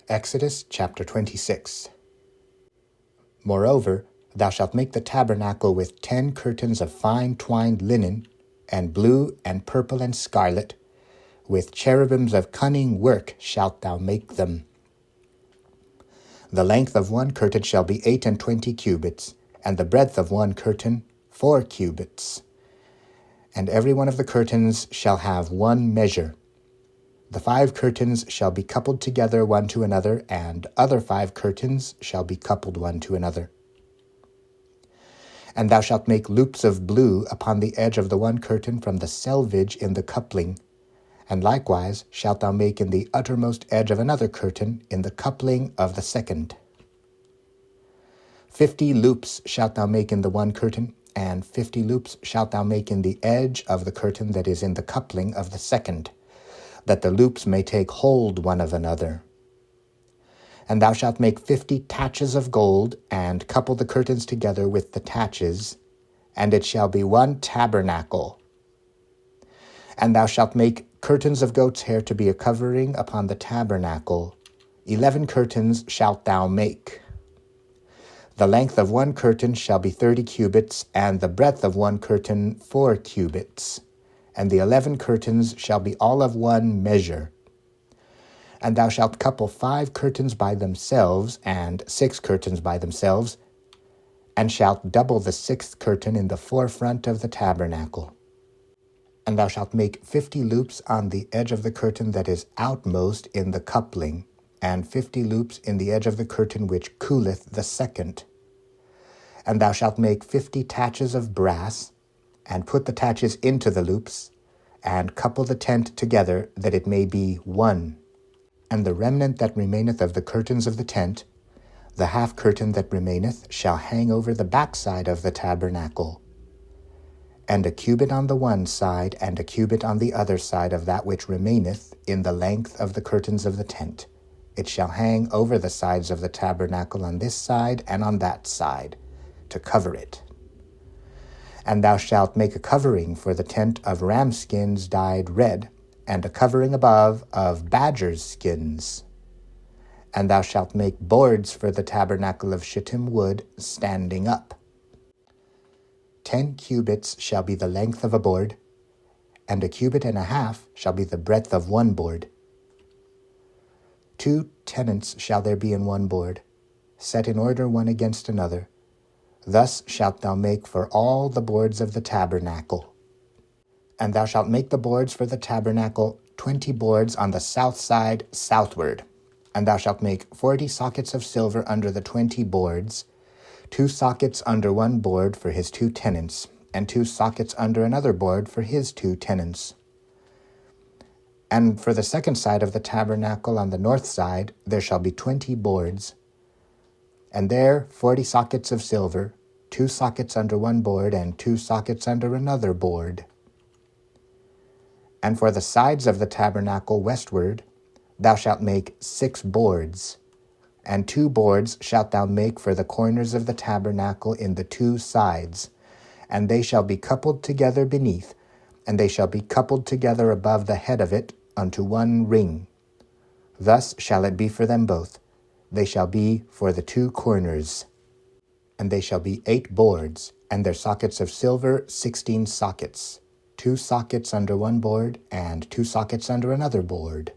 Exodus chapter 26. Moreover, thou shalt make the tabernacle with 10 curtains of fine twined linen, and blue and purple and scarlet. With cherubims of cunning work shalt thou make them. The length of one curtain shall be 28 cubits, and the breadth of one curtain 4 cubits. And every one of the curtains shall have one measure. The 5 curtains shall be coupled together one to another, and other 5 curtains shall be coupled one to another. And thou shalt make loops of blue upon the edge of the one curtain from the selvage in the coupling, and likewise shalt thou make in the uttermost edge of another curtain in the coupling of the second. 50 loops shalt thou make in the one curtain, and 50 loops shalt thou make in the edge of the curtain that is in the coupling of the second, that the loops may take hold one of another. And thou shalt make 50 taches of gold, and couple the curtains together with the taches, and it shall be one tabernacle. And thou shalt make curtains of goat's hair to be a covering upon the tabernacle. 11 curtains shalt thou make. The length of one curtain shall be 30 cubits, and the breadth of one curtain 4 cubits. And the 11 curtains shall be all of one measure. And thou shalt couple 5 curtains by themselves, and 6 curtains by themselves, and shalt double the 6th curtain in the forefront of the tabernacle. And thou shalt make 50 loops on the edge of the curtain that is outmost in the coupling, and 50 loops in the edge of the curtain which cooleth the second. And thou shalt make 50 taches of brass, and put the taches into the loops, and couple the tent together, that it may be one. And the remnant that remaineth of the curtains of the tent, the half curtain that remaineth, shall hang over the backside of the tabernacle. And a cubit on the one side, and a cubit on the other side of that which remaineth in the length of the curtains of the tent. It shall hang over the sides of the tabernacle on this side and on that side, to cover it. And thou shalt make a covering for the tent of ram skins dyed red, and a covering above of badgers' skins. And thou shalt make boards for the tabernacle of shittim wood standing up. 10 cubits shall be the length of a board, and 1.5 cubits shall be the breadth of one board. 2 tenons shall there be in one board, set in order one against another. Thus shalt thou make for all the boards of the tabernacle. And thou shalt make the boards for the tabernacle 20 boards on the south side southward. And thou shalt make 40 sockets of silver under the 20 boards, 2 sockets under one board for his 2 tenons, and 2 sockets under another board for his 2 tenons. And for the second side of the tabernacle on the north side there shall be 20 boards, and there 40 sockets of silver, 2 sockets under one board, and 2 sockets under another board. And for the sides of the tabernacle westward thou shalt make 6 boards, and 2 boards shalt thou make for the corners of the tabernacle in the 2 sides, and they shall be coupled together beneath, and they shall be coupled together above the head of it unto one ring. Thus shall it be for them both. They shall be for the 2 corners. And they shall be 8 boards, and their sockets of silver 16 sockets, 2 sockets under one board, and 2 sockets under another board.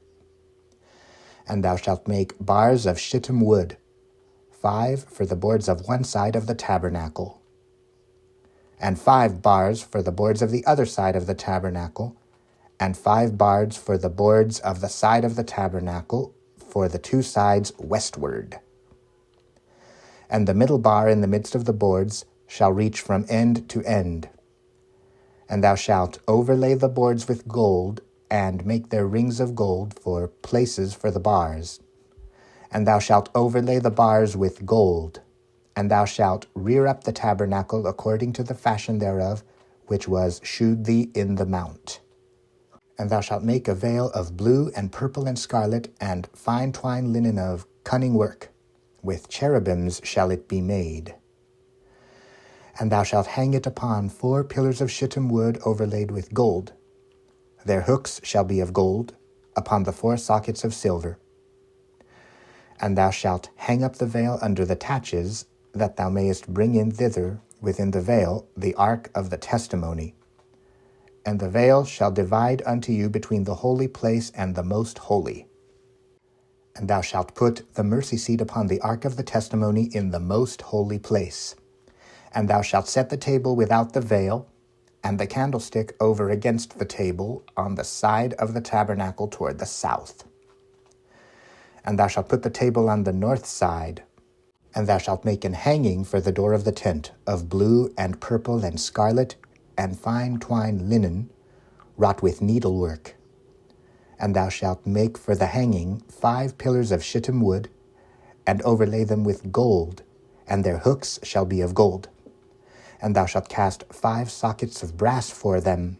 And thou shalt make bars of shittim wood, 5 for the boards of one side of the tabernacle, and 5 bars for the boards of the other side of the tabernacle, and 5 bars for the boards of the side of the tabernacle for the 2 sides westward. And the middle bar in the midst of the boards shall reach from end to end. And thou shalt overlay the boards with gold, and make their rings of gold for places for the bars. And thou shalt overlay the bars with gold. And thou shalt rear up the tabernacle according to the fashion thereof, which was shewed thee in the mount. And thou shalt make a veil of blue and purple and scarlet, and fine twined linen of cunning work. With cherubims shall it be made. And thou shalt hang it upon 4 pillars of shittim wood overlaid with gold. Their hooks shall be of gold, upon the 4 sockets of silver. And thou shalt hang up the veil under the taches, that thou mayest bring in thither within the veil the ark of the testimony. And the veil shall divide unto you between the holy place and the most holy. And thou shalt put the mercy seat upon the ark of the testimony in the most holy place. And thou shalt set the table without the veil, and the candlestick over against the table on the side of the tabernacle toward the south. And thou shalt put the table on the north side, and thou shalt make an hanging for the door of the tent of blue and purple and scarlet and fine twined linen, wrought with needlework. And thou shalt make for the hanging 5 pillars of shittim wood, and overlay them with gold, and their hooks shall be of gold. And thou shalt cast 5 sockets of brass for them,